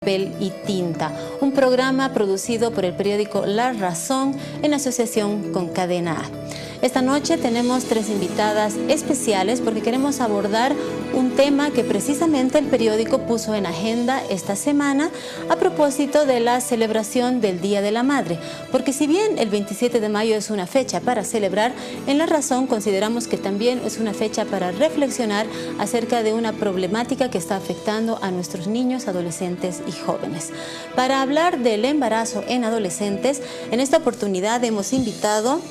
Papel y Tinta, un programa producido por el periódico La Razón en asociación con Cadena A. Esta noche tenemos 3 invitadas especiales porque queremos abordar un tema que precisamente el periódico puso en agenda esta semana a propósito de la celebración del Día de la Madre. Porque si bien el 27 de mayo es una fecha para celebrar, en La Razón consideramos que también es una fecha para reflexionar acerca de una problemática que está afectando a nuestros niños, adolescentes y jóvenes. Para hablar del embarazo en adolescentes, en esta oportunidad hemos invitado...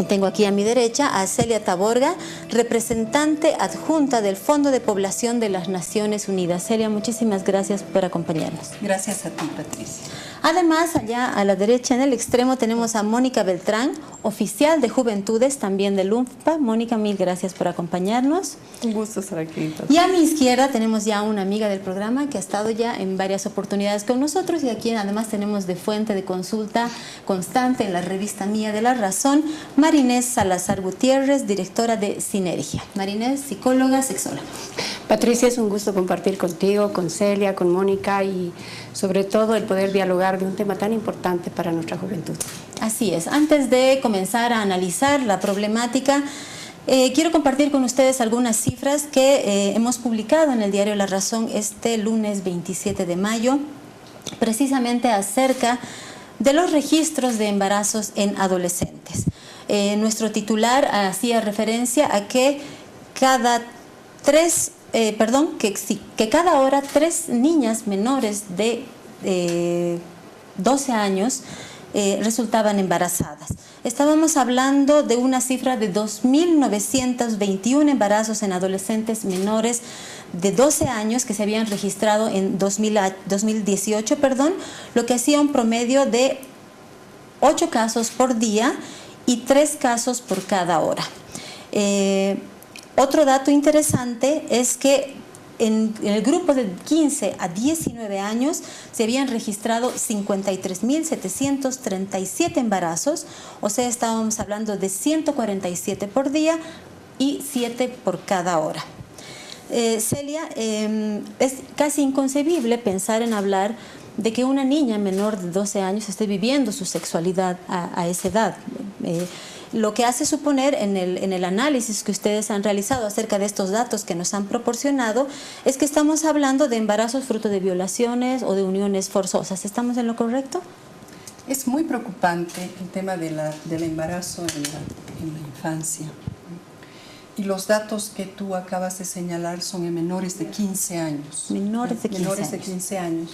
Tengo aquí a mi derecha a Celia Taborga, representante adjunta del Fondo de Población de las Naciones Unidas. Celia, muchísimas gracias por acompañarnos. Gracias a ti, Patricia. Además, allá a la derecha, en el extremo, tenemos a Mónica Beltrán, oficial de Juventudes, también del UNFPA. Mónica, mil gracias por acompañarnos. Un gusto estar aquí, Patricia. Y a mi izquierda tenemos ya una amiga del programa que ha estado ya en varias oportunidades con nosotros y aquí además tenemos de fuente de consulta constante en la revista Mía de la Razón, Marinés Salazar Gutiérrez, directora de Sinergia. Marinés, psicóloga, sexóloga. Patricia, es un gusto compartir contigo, con Celia, con Mónica y sobre todo el poder dialogar de un tema tan importante para nuestra juventud. Así es. Antes de comenzar a analizar la problemática, quiero compartir con ustedes algunas cifras que hemos publicado en el diario La Razón este lunes 27 de mayo, precisamente acerca de los registros de embarazos en adolescentes. Nuestro titular hacía referencia a que cada hora 3 niñas menores de 12 años resultaban embarazadas. Estábamos hablando de una cifra de 2.921 embarazos en adolescentes menores de 12 años que se habían registrado en 2018, lo que hacía un promedio de 8 casos por día y 3 casos por cada hora. Otro dato interesante es que en el grupo de 15 a 19 años se habían registrado 53.737 embarazos, o sea, estábamos hablando de 147 por día y 7 por cada hora. Celia, es casi inconcebible pensar en hablar de que una niña menor de 12 años esté viviendo su sexualidad a esa edad. Lo que hace suponer en el análisis que ustedes han realizado acerca de estos datos que nos han proporcionado es que estamos hablando de embarazos fruto de violaciones o de uniones forzosas. ¿Estamos en lo correcto? Es muy preocupante el tema del embarazo en la infancia. Y los datos que tú acabas de señalar son en menores de 15 años. Menores de 15 años.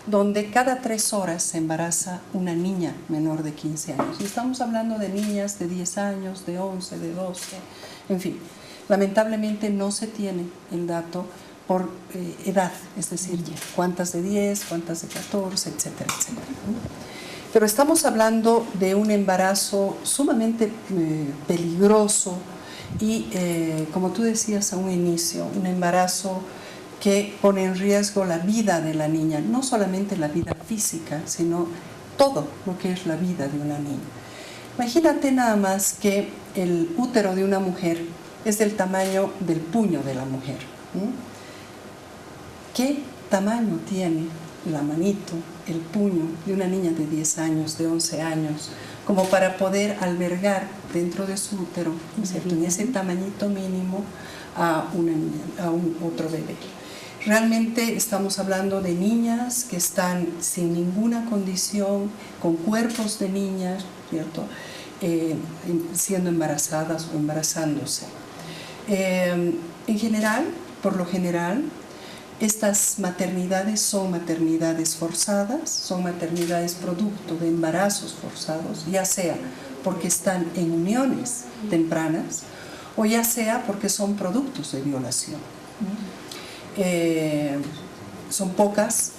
Donde cada 3 horas se embaraza una niña menor de 15 años. Y estamos hablando de niñas de 10 años, de 11, de 12, en fin. Lamentablemente no se tiene el dato por edad, es decir, cuántas de 10, cuántas de 14, etcétera, etcétera. Pero estamos hablando de un embarazo sumamente peligroso y, como tú decías a un inicio, un embarazo que pone en riesgo la vida de la niña, no solamente la vida física, sino todo lo que es la vida de una niña. Imagínate nada más que el útero de una mujer es del tamaño del puño de la mujer. ¿Qué tamaño tiene la manito, el puño de una niña de 10 años, de 11 años, como para poder albergar dentro de su útero, ¿cierto?, en ese tamañito mínimo a una niña, a otro bebé? Realmente estamos hablando de niñas que están sin ninguna condición, con cuerpos de niñas, ¿cierto?, siendo embarazadas o embarazándose. En general, por lo general, estas maternidades son maternidades forzadas, son maternidades producto de embarazos forzados, ya sea porque están en uniones tempranas o ya sea porque son productos de violación. Son pocas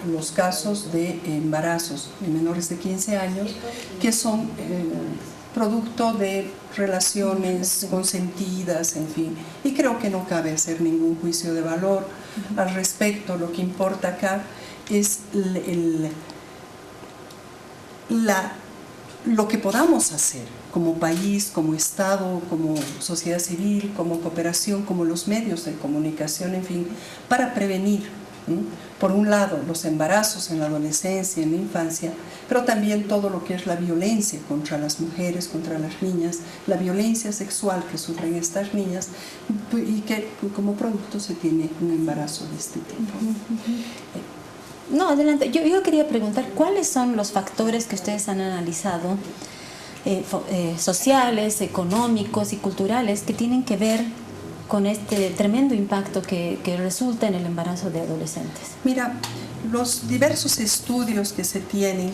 los casos de embarazos de menores de 15 años que son producto de relaciones consentidas, en fin. Y creo que no cabe hacer ningún juicio de valor al respecto. Lo que importa acá es lo que podamos hacer como país, como Estado, como sociedad civil, como cooperación, como los medios de comunicación, en fin, para prevenir Por un lado, los embarazos en la adolescencia, en la infancia, pero también todo lo que es la violencia contra las mujeres, contra las niñas, la violencia sexual que sufren estas niñas y que como producto se tiene un embarazo de este tipo. No, adelante. Yo quería preguntar, ¿cuáles son los factores que ustedes han analizado, sociales, económicos y culturales, que tienen que ver con este tremendo impacto que resulta en el embarazo de adolescentes? Mira, los diversos estudios que se tienen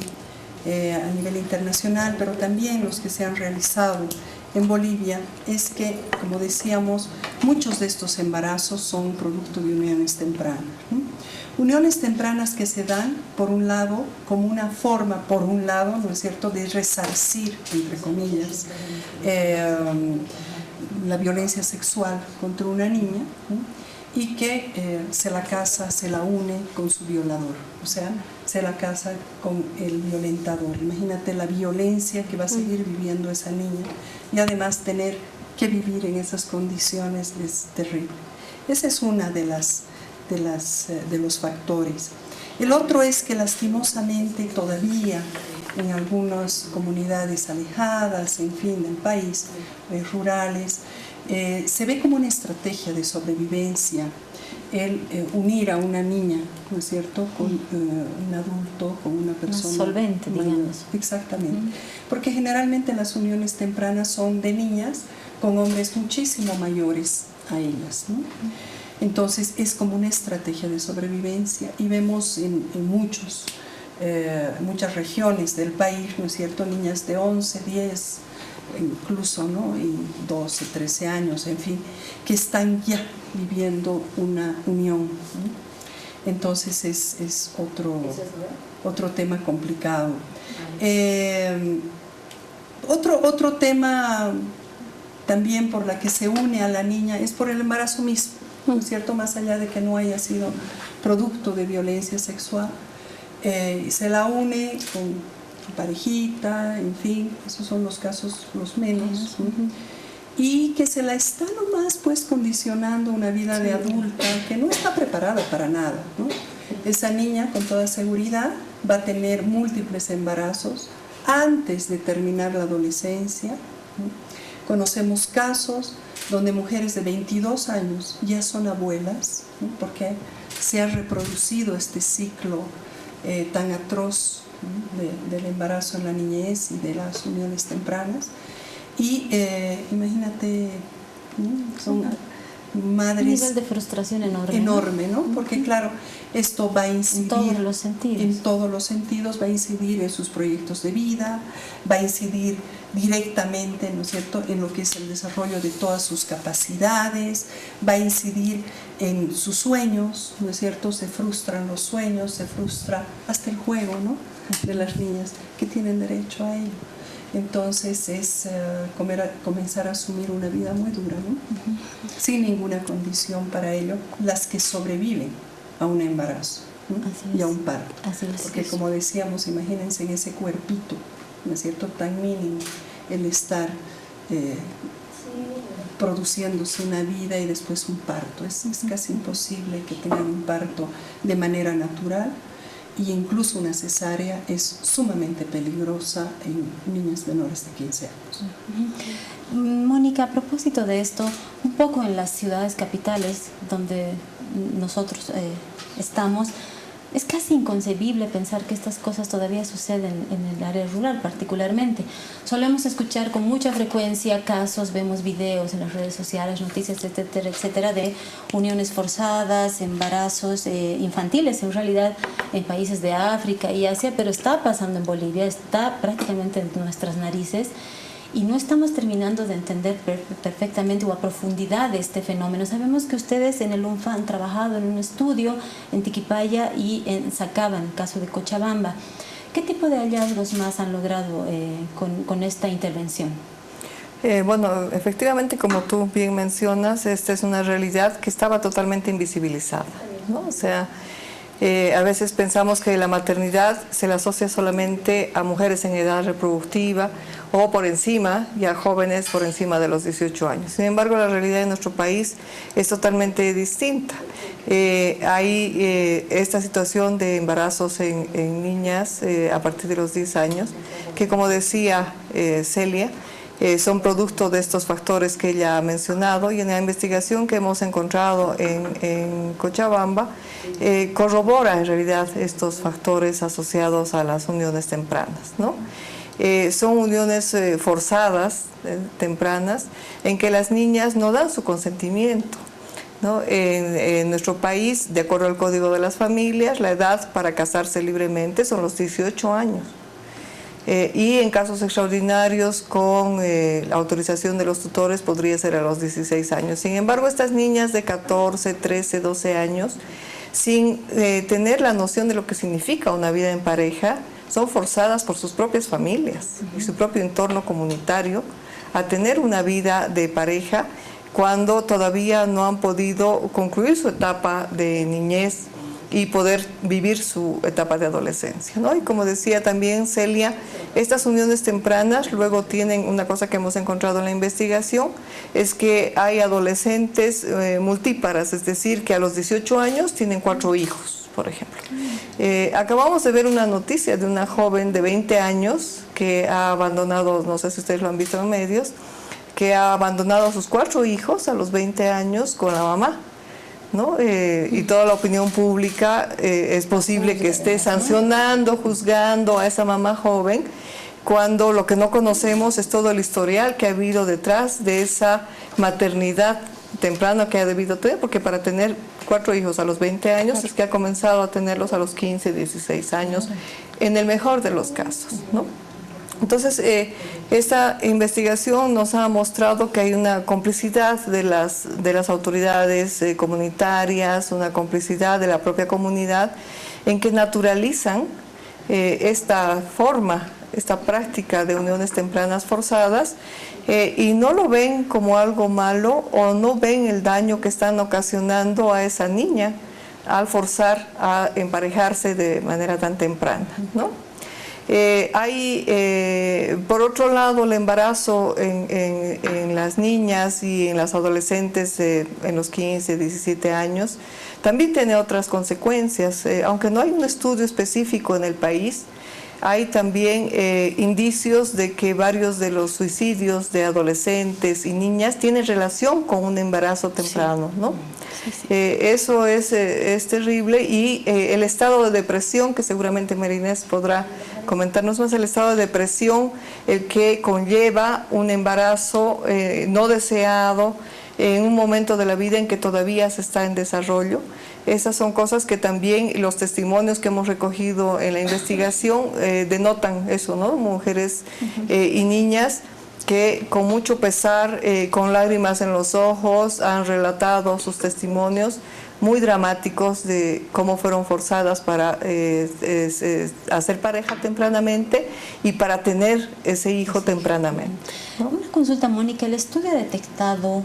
a nivel internacional, pero también los que se han realizado en Bolivia, es que, como decíamos, muchos de estos embarazos son producto de uniones tempranas, ¿no? Uniones tempranas que se dan, por un lado, como una forma, por un lado, ¿no es cierto?, de resarcir, entre comillas, la violencia sexual contra una niña, ¿no? Y que se la casa, se la une con su violador, o sea, se la casa con el violentador. Imagínate la violencia que va a seguir viviendo esa niña y además tener que vivir en esas condiciones es terrible. Esa es una de los factores. El otro es que lastimosamente todavía en algunas comunidades alejadas, en fin, del país, rurales, se ve como una estrategia de sobrevivencia el unir a una niña, ¿no es cierto?, con un adulto, con una persona solvente, mayor. digamos. Exactamente. Porque generalmente las uniones tempranas son de niñas con hombres muchísimo mayores a ellas, ¿no? Entonces es como una estrategia de sobrevivencia y vemos en muchas regiones del país, ¿no es cierto?, niñas de 11, 10, incluso, ¿no?, y 12, 13 años, en fin, que están ya viviendo una unión, ¿no? Entonces es otro tema complicado. Otro tema también por la que se une a la niña es por el embarazo mismo, ¿no es cierto?, más allá de que no haya sido producto de violencia sexual, se la une con parejita, en fin, esos son los casos los menos, ¿no? Y que se la está nomás pues condicionando una vida de adulta que no está preparada para nada, ¿no? Esa niña con toda seguridad va a tener múltiples embarazos antes de terminar la adolescencia, ¿no? Conocemos casos donde mujeres de 22 años ya son abuelas, ¿no?, porque se ha reproducido este ciclo tan atroz, ¿no?, del embarazo en la niñez y de las uniones tempranas. Y imagínate, ¿no?, son madres... Un nivel de frustración enorme. Enorme, ¿no? Porque claro, esto va a incidir... En todos los sentidos. En todos los sentidos, va a incidir en sus proyectos de vida, va a incidir directamente, ¿no es cierto?, en lo que es el desarrollo de todas sus capacidades, va a incidir en sus sueños, ¿no es cierto?, se frustran los sueños, se frustra hasta el juego, ¿no?, de las niñas que tienen derecho a ello. Entonces es comenzar a asumir una vida muy dura, ¿no? Sin ninguna condición para ello, las que sobreviven a un embarazo, ¿no?, y a un parto. Porque como decíamos, imagínense en ese cuerpito, ¿no es cierto?, tan mínimo, el estar produciéndose una vida y después un parto. Es casi imposible que tengan un parto de manera natural, y incluso una cesárea es sumamente peligrosa en niñas menores de 15 años. Mónica, a propósito de esto, un poco en las ciudades capitales donde nosotros estamos, es casi inconcebible pensar que estas cosas todavía suceden en el área rural particularmente. Solemos escuchar con mucha frecuencia casos, vemos videos en las redes sociales, noticias, etcétera, etcétera, de uniones forzadas, embarazos infantiles en realidad en países de África y Asia, pero está pasando en Bolivia, está prácticamente en nuestras narices. Y no estamos terminando de entender perfectamente o a profundidad este fenómeno. Sabemos que ustedes en el UNFA han trabajado en un estudio en Tiquipaya y en Sacaba, en el caso de Cochabamba. ¿Qué tipo de hallazgos más han logrado con esta intervención? Bueno, efectivamente, como tú bien mencionas, esta es una realidad que estaba totalmente invisibilizada, ¿no? O sea, A veces pensamos que la maternidad se la asocia solamente a mujeres en edad reproductiva o por encima, y a jóvenes por encima de los 18 años. Sin embargo, la realidad en nuestro país es totalmente distinta. Hay esta situación de embarazos en niñas a partir de los 10 años, que como decía Celia, son producto de estos factores que ella ha mencionado, y en la investigación que hemos encontrado en Cochabamba corrobora en realidad estos factores asociados a las uniones tempranas, ¿no? Son uniones forzadas, tempranas, en que las niñas no dan su consentimiento, ¿no? En nuestro país, de acuerdo al Código de las Familias, la edad para casarse libremente son los 18 años. Y en casos extraordinarios, con la autorización de los tutores, podría ser a los 16 años. Sin embargo, estas niñas de 14, 13, 12 años, sin tener la noción de lo que significa una vida en pareja, son forzadas por sus propias familias y su propio entorno comunitario a tener una vida de pareja cuando todavía no han podido concluir su etapa de niñez y poder vivir su etapa de adolescencia, ¿no? Y como decía también Celia, estas uniones tempranas luego tienen una cosa que hemos encontrado en la investigación, es que hay adolescentes multíparas, es decir, que a los 18 años tienen 4 hijos, por ejemplo. Acabamos de ver una noticia de una joven de 20 años que ha abandonado, no sé si ustedes lo han visto en medios, que ha abandonado a sus 4 hijos a los 20 años con la mamá, ¿no? Y toda la opinión pública es posible que esté sancionando, juzgando a esa mamá joven, cuando lo que no conocemos es todo el historial que ha habido detrás de esa maternidad temprana que ha debido tener, porque para tener 4 hijos a los 20 años es que ha comenzado a tenerlos a los 15, 16 años, en el mejor de los casos, ¿no? Entonces, esta investigación nos ha mostrado que hay una complicidad de las autoridades comunitarias, una complicidad de la propia comunidad, en que naturalizan esta forma, esta práctica de uniones tempranas forzadas, y no lo ven como algo malo, o no ven el daño que están ocasionando a esa niña al forzar a emparejarse de manera tan temprana, ¿no? Por otro lado, el embarazo en las niñas y en las adolescentes en los 15, 17 años también tiene otras consecuencias. Aunque no hay un estudio específico en el país, hay también indicios de que varios de los suicidios de adolescentes y niñas tienen relación con un embarazo temprano, ¿no? Eso es terrible, y el estado de depresión, que seguramente Marinés podrá comentarnos más, el estado de depresión el que conlleva un embarazo no deseado en un momento de la vida en que todavía se está en desarrollo. Esas son cosas que también los testimonios que hemos recogido en la investigación denotan eso, ¿no? Mujeres y niñas que con mucho pesar, con lágrimas en los ojos, han relatado sus testimonios muy dramáticos de cómo fueron forzadas para hacer pareja tempranamente y para tener ese hijo tempranamente, ¿no? Una consulta, Mónica, ¿el estudio ha detectado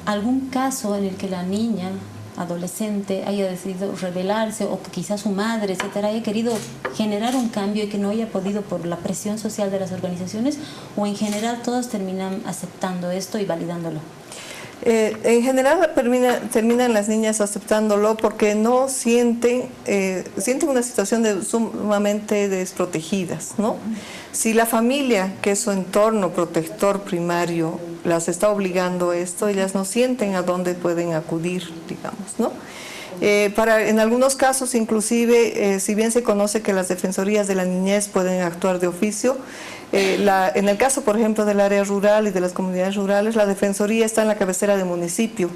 algún caso en el que la niña adolescente haya decidido rebelarse, o que quizás su madre, etcétera, haya querido generar un cambio y que no haya podido por la presión social de las organizaciones, o en general todos terminan aceptando esto y validándolo? En general terminan las niñas aceptándolo porque no sienten una situación sumamente desprotegidas, ¿no? Si la familia, que es su entorno protector primario, las está obligando a esto, ellas no sienten a dónde pueden acudir, digamos, ¿no? En algunos casos, inclusive, si bien se conoce que las defensorías de la niñez pueden actuar de oficio, en el caso, por ejemplo, del área rural y de las comunidades rurales, la defensoría está en la cabecera del municipio,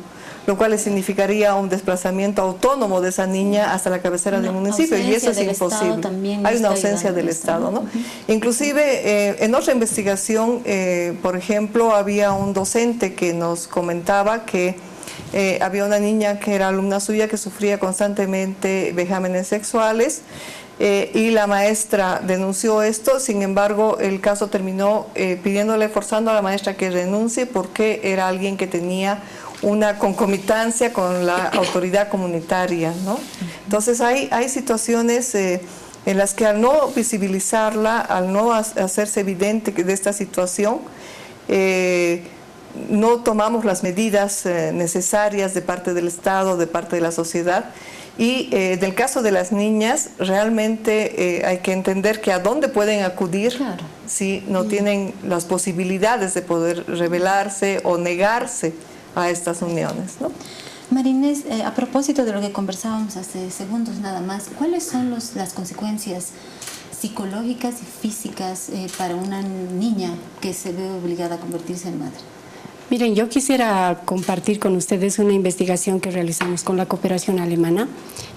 lo cual significaría un desplazamiento autónomo de esa niña hasta la cabecera del municipio, y eso es imposible. Hay una ausencia del Estado, ¿no? Inclusive, en otra investigación, por ejemplo, había un docente que nos comentaba que había una niña que era alumna suya que sufría constantemente vejámenes sexuales, y la maestra denunció esto. Sin embargo, el caso terminó forzando a la maestra que renuncie, porque era alguien que tenía una concomitancia con la autoridad comunitaria, ¿no? Entonces hay situaciones en las que al no visibilizarla, al no hacerse evidente de esta situación, no tomamos las medidas necesarias de parte del Estado, de parte de la sociedad. Y del caso de las niñas, realmente hay que entender que a dónde pueden acudir si no tienen las posibilidades de poder rebelarse o negarse a estas uniones, ¿no? María Inés, a propósito de lo que conversábamos hace segundos nada más, ¿cuáles son las consecuencias psicológicas y físicas para una niña que se ve obligada a convertirse en madre? Miren, yo quisiera compartir con ustedes una investigación que realizamos con la cooperación alemana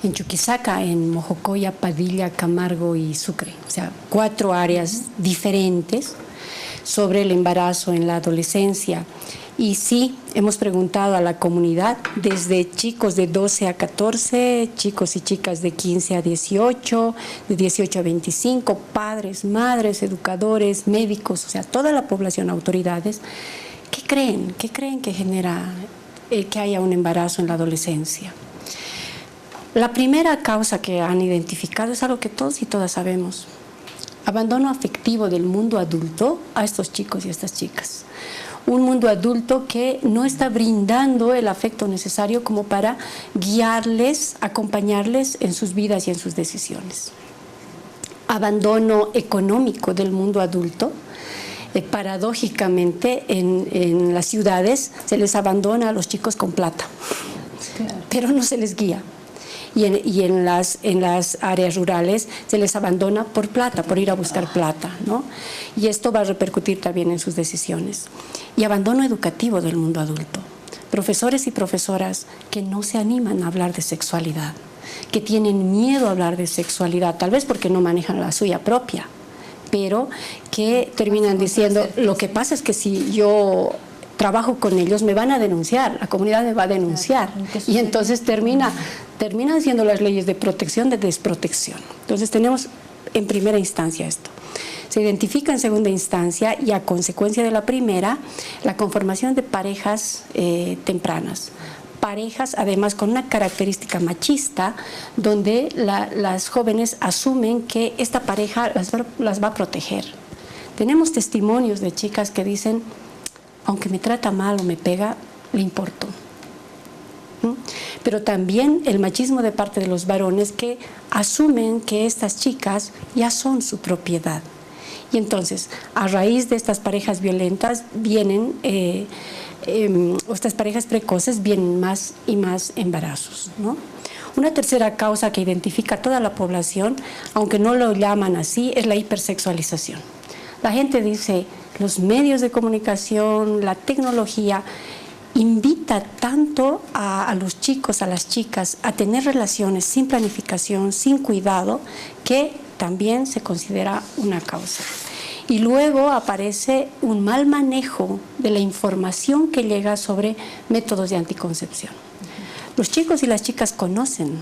en Chuquisaca, en Mojocoya, Padilla, Camargo y Sucre. O sea, 4 áreas diferentes sobre el embarazo en la adolescencia. Y sí, hemos preguntado a la comunidad, desde chicos de 12 a 14, chicos y chicas de 15 a 18, de 18 a 25, padres, madres, educadores, médicos, o sea, toda la población, autoridades. ¿Qué creen? ¿Qué creen que genera que haya un embarazo en la adolescencia? La primera causa que han identificado es algo que todos y todas sabemos. Abandono afectivo del mundo adulto a estos chicos y a estas chicas. Un mundo adulto que no está brindando el afecto necesario como para guiarles, acompañarles en sus vidas y en sus decisiones. Abandono económico del mundo adulto. Paradójicamente en las ciudades se les abandona a los chicos con plata, pero no se les guía. Y en las áreas rurales se les abandona por plata, por ir a buscar plata, ¿no? Y esto va a repercutir también en sus decisiones. Y abandono educativo del mundo adulto. Profesores y profesoras que no se animan a hablar de sexualidad, que tienen miedo a hablar de sexualidad, tal vez porque no manejan la suya propia, pero que terminan diciendo, lo que pasa es que si yo trabajo con ellos me van a denunciar, la comunidad me va a denunciar, y entonces terminan haciendo las leyes de protección, de desprotección. Entonces tenemos en primera instancia esto. Se identifica en segunda instancia y a consecuencia de la primera, la conformación de parejas tempranas. Parejas además con una característica machista donde las jóvenes asumen que esta pareja las va a proteger. Tenemos testimonios de chicas que dicen, aunque me trata mal o me pega, le importo. Pero también el machismo de parte de los varones que asumen que estas chicas ya son su propiedad. Y entonces, a raíz de estas parejas violentas vienen estas parejas precoces, vienen más y más embarazos, ¿no? Una tercera causa que identifica a toda la población, aunque no lo llaman así, es la hipersexualización. La gente dice, los medios de comunicación, la tecnología, invita tanto a los chicos, a las chicas, a tener relaciones sin planificación, sin cuidado, que también se considera una causa. Y luego aparece un mal manejo de la información que llega sobre métodos de anticoncepción. Los chicos y las chicas conocen,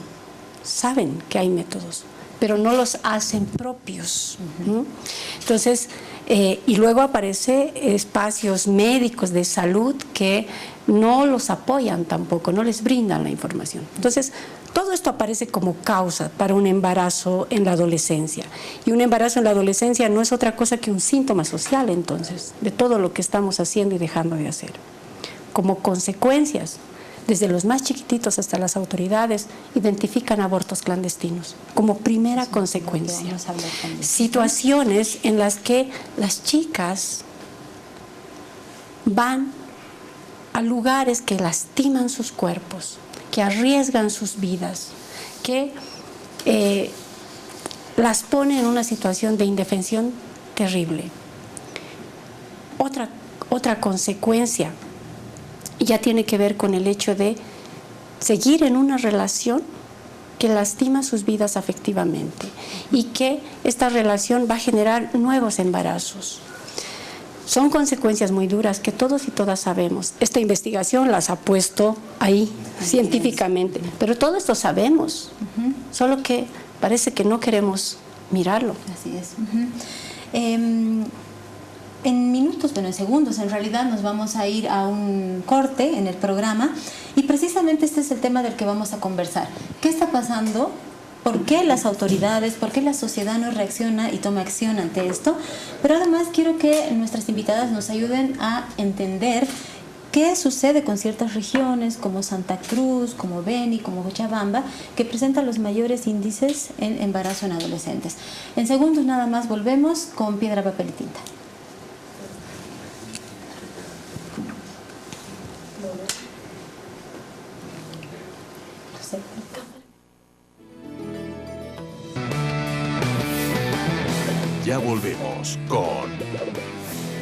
saben que hay métodos, pero no los hacen propios, ¿no? Entonces, y luego aparecen espacios médicos de salud que no los apoyan tampoco, no les brindan la información. Entonces, todo esto aparece como causa para un embarazo en la adolescencia. Y un embarazo en la adolescencia no es otra cosa que un síntoma social, entonces, de todo lo que estamos haciendo y dejando de hacer. Como consecuencias, desde los más chiquititos hasta las autoridades, identifican abortos clandestinos como primera consecuencia. Situaciones en las que las chicas van a lugares que lastiman sus cuerpos, que arriesgan sus vidas, que las ponen en una situación de indefensión terrible. Otra consecuencia ya tiene que ver con el hecho de seguir en una relación que lastima sus vidas afectivamente y que esta relación va a generar nuevos embarazos. Son consecuencias muy duras que todos y todas sabemos. Esta investigación las ha puesto ahí científicamente, pero todo esto sabemos, solo que parece que no queremos mirarlo. Así es. En minutos, bueno, en segundos, en realidad nos vamos a ir a un corte en el programa y precisamente este es el tema del que vamos a conversar. ¿Qué está pasando? ¿Por qué las autoridades, por qué la sociedad no reacciona y toma acción ante esto? Pero además quiero que nuestras invitadas nos ayuden a entender qué sucede con ciertas regiones como Santa Cruz, como Beni, como Cochabamba, que presentan los mayores índices en embarazo en adolescentes. En segundos nada más volvemos con Piedra, Papel y Tinta. Ya volvemos con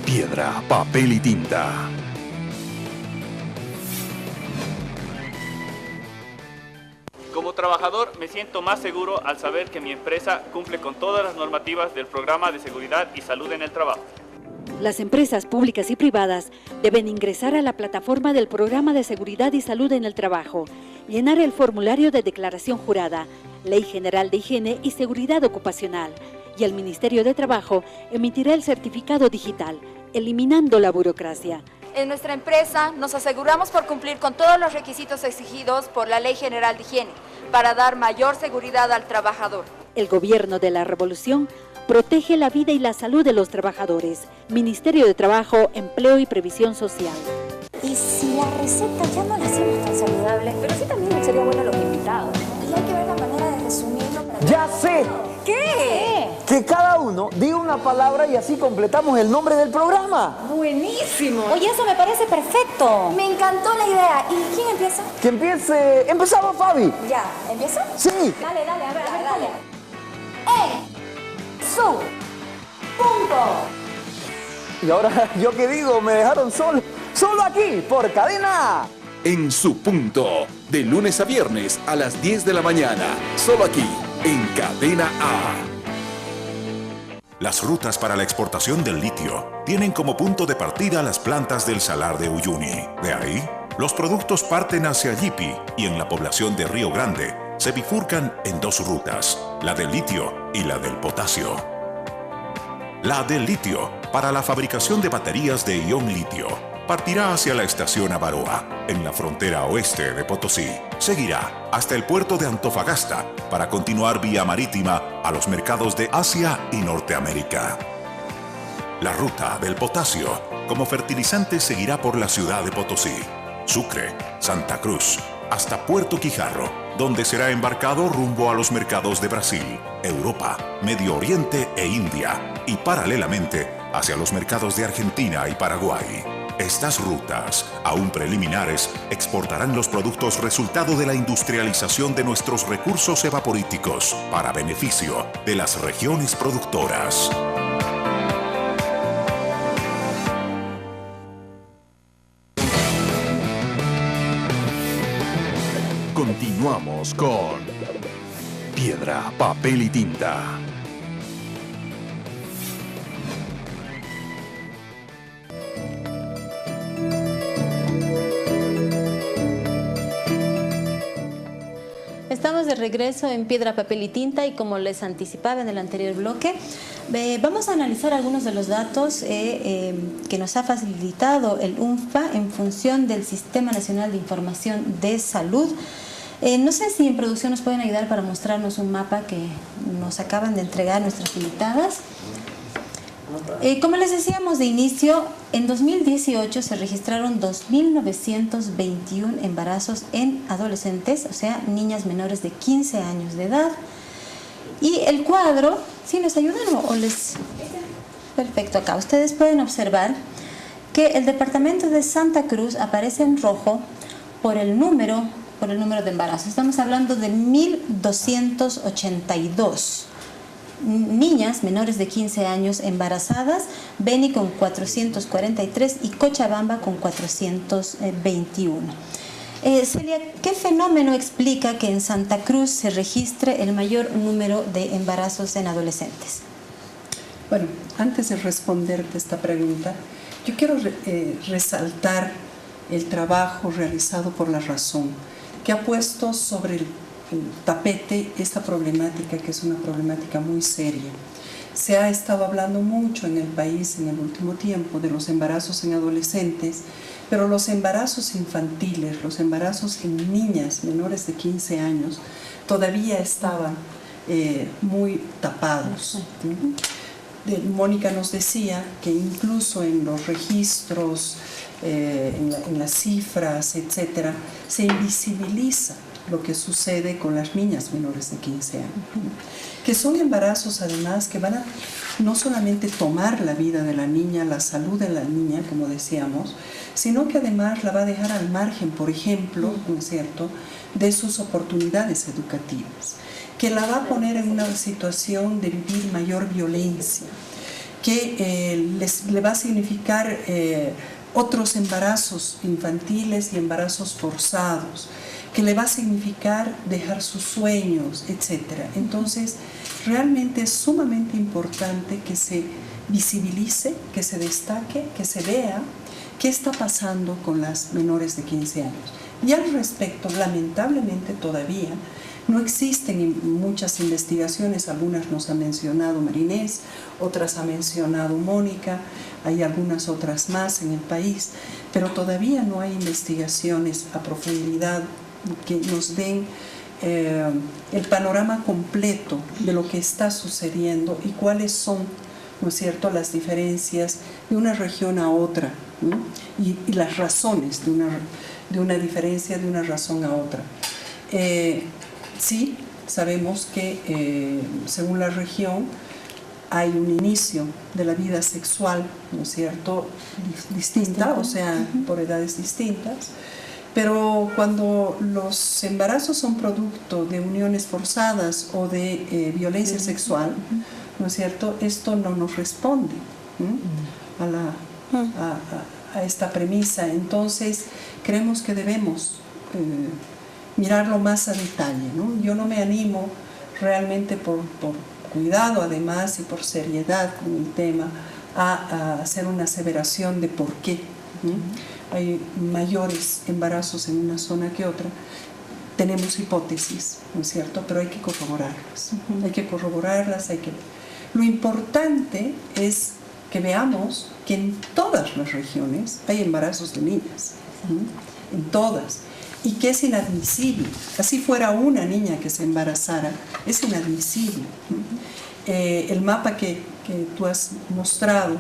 Piedra, Papel y Tinta. Como trabajador me siento más seguro al saber que mi empresa cumple con todas las normativas del Programa de Seguridad y Salud en el Trabajo. Las empresas públicas y privadas deben ingresar a la plataforma del Programa de Seguridad y Salud en el Trabajo, llenar el formulario de declaración jurada, Ley General de Higiene y Seguridad Ocupacional, y el Ministerio de Trabajo emitirá el certificado digital, eliminando la burocracia. En nuestra empresa nos aseguramos por cumplir con todos los requisitos exigidos por la Ley General de Higiene para dar mayor seguridad al trabajador. El Gobierno de la Revolución protege la vida y la salud de los trabajadores. Ministerio de Trabajo, Empleo y Previsión Social. Y si la receta ya no la hacemos tan saludable, pero sí también sería bueno los invitados, ¿no? Y hay que ver la manera de resumirlo para... ¡Ya sé! ¿Qué? Que cada uno diga una palabra y así completamos el nombre del programa. ¡Buenísimo! Oye, eso me parece perfecto. Me encantó la idea. ¿Y quién empieza? Que empiece... ¡Empezamos, Fabi! Ya, ¿empieza? Sí. Dale, a ver, dale. Su punto. Y ahora, ¿yo qué digo? Me dejaron solo aquí, por Cadena A. En Su Punto, de lunes a viernes a las 10 de la mañana, solo aquí, en Cadena A. Las rutas para la exportación del litio tienen como punto de partida las plantas del Salar de Uyuni. De ahí, los productos parten hacia Yipi y en la población de Río Grande se bifurcan en dos rutas, la del litio y la del potasio. La del litio, para la fabricación de baterías de ion litio, partirá hacia la estación Avaroa, en la frontera oeste de Potosí. Seguirá hasta el puerto de Antofagasta para continuar vía marítima a los mercados de Asia y Norteamérica. La ruta del potasio como fertilizante seguirá por la ciudad de Potosí, Sucre, Santa Cruz, hasta Puerto Quijarro, donde será embarcado rumbo a los mercados de Brasil, Europa, Medio Oriente e India, y paralelamente hacia los mercados de Argentina y Paraguay. Estas rutas, aún preliminares, exportarán los productos resultado de la industrialización de nuestros recursos evaporíticos para beneficio de las regiones productoras. Continuamos con Piedra, Papel y Tinta. Estamos de regreso en Piedra, Papel y Tinta y como les anticipaba en el anterior bloque, vamos a analizar algunos de los datos que nos ha facilitado el UNFPA en función del Sistema Nacional de Información de Salud. No sé si en producción nos pueden ayudar para mostrarnos un mapa que nos acaban de entregar nuestras invitadas. Como les decíamos de inicio, en 2018 se registraron 2.921 embarazos en adolescentes, o sea, niñas menores de 15 años de edad. Y el cuadro, ¿sí nos ayudan o les...? Perfecto, acá ustedes pueden observar que el departamento de Santa Cruz aparece en rojo por el número de embarazos. Estamos hablando de 1.282 niñas menores de 15 años embarazadas, Beni con 443 y Cochabamba con 421. Celia, ¿qué fenómeno explica que en Santa Cruz se registre el mayor número de embarazos en adolescentes? Bueno, antes de responderte esta pregunta, yo quiero resaltar el trabajo realizado por La Razón, que ha puesto sobre el tapete esta problemática, que es una problemática muy seria. Se ha estado hablando mucho en el país en el último tiempo de los embarazos en adolescentes, pero los embarazos infantiles, los embarazos en niñas menores de 15 años, todavía estaban muy tapados. Mónica nos decía que incluso en los registros, en las cifras, etcétera, se invisibiliza lo que sucede con las niñas menores de 15 años, que son embarazos además que van a no solamente tomar la vida de la niña, la salud de la niña, como decíamos, sino que además la va a dejar al margen, por ejemplo, ¿no es cierto?, de sus oportunidades educativas, que la va a poner en una situación de vivir mayor violencia, que le va a significar otros embarazos infantiles y embarazos forzados, que le va a significar dejar sus sueños, etc. Entonces, realmente es sumamente importante que se visibilice, que se destaque, que se vea qué está pasando con las menores de 15 años. Y al respecto, lamentablemente todavía no existen muchas investigaciones, algunas nos ha mencionado Marinés, otras ha mencionado Mónica, hay algunas otras más en el país, pero todavía no hay investigaciones a profundidad que nos den el panorama completo de lo que está sucediendo y cuáles son, ¿no es cierto?, las diferencias de una región a otra, ¿no? y las razones de una diferencia de una razón a otra. Sí, sabemos que según la región hay un inicio de la vida sexual, ¿no es cierto?, distinta, o sea, por edades distintas, pero cuando los embarazos son producto de uniones forzadas o de violencia sexual, ¿no es cierto?, esto no nos responde a esta premisa. Entonces, creemos que debemos mirarlo más a detalle, ¿no? Yo no me animo realmente por cuidado además y por seriedad con el tema a hacer una aseveración de por qué, ¿no? Hay mayores embarazos en una zona que otra. Tenemos hipótesis, ¿no es cierto?, pero hay que corroborarlas. Hay que corroborarlas, Lo importante es que veamos que en todas las regiones hay embarazos de niñas, en todas, y que es inadmisible. Así fuera una niña que se embarazara, es inadmisible. El mapa que tú has mostrado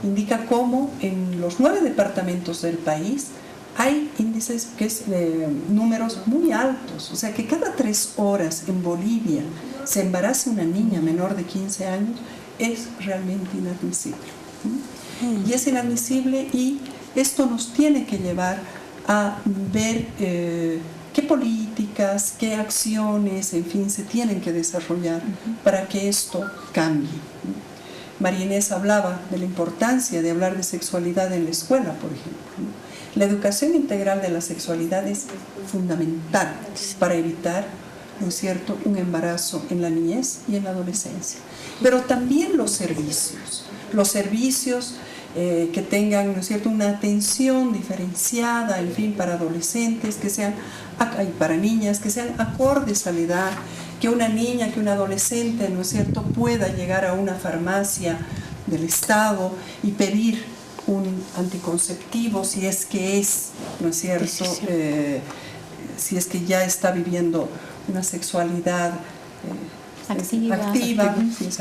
indica cómo en los 9 departamentos del país hay índices, números muy altos. O sea, que cada 3 horas en Bolivia se embarace una niña menor de 15 años es realmente inadmisible. Y es inadmisible, y esto nos tiene que llevar a ver qué políticas, qué acciones, en fin, se tienen que desarrollar para que esto cambie. María Inés hablaba de la importancia de hablar de sexualidad en la escuela, por ejemplo. La educación integral de la sexualidad es fundamental para evitar, ¿no es cierto?, un embarazo en la niñez y en la adolescencia. Pero también los servicios que tengan, ¿no es cierto?, una atención diferenciada, en fin, para adolescentes, que sean, para niñas, que sean acordes a la edad, que una niña, que un adolescente, ¿no es cierto?, pueda llegar a una farmacia del Estado y pedir un anticonceptivo si es que es, ¿no es cierto?, si es que ya está viviendo una sexualidad activa, si es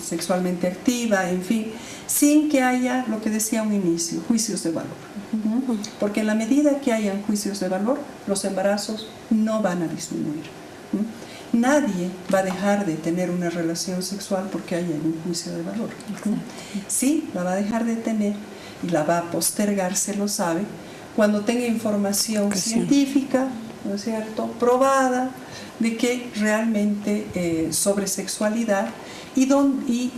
sexualmente activa, en fin, sin que haya, lo que decía a un inicio, juicios de valor. Porque en la medida que hayan juicios de valor, los embarazos no van a disminuir. Nadie va a dejar de tener una relación sexual porque haya un juicio de valor. Sí, la va a dejar de tener y la va a postergar, se lo sabe, cuando tenga información científica, ¿no es cierto?, probada, de que realmente sobre sexualidad y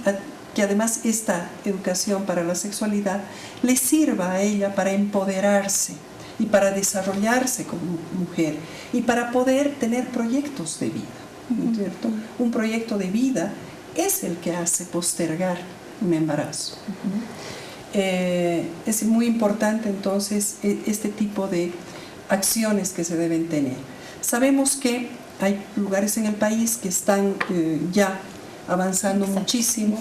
que además esta educación para la sexualidad le sirva a ella para empoderarse y para desarrollarse como mujer y para poder tener proyectos de vida, ¿no es cierto? Un proyecto de vida es el que hace postergar un embarazo. Es muy importante entonces este tipo de acciones que se deben tener. Sabemos que hay lugares en el país que están ya avanzando muchísimo.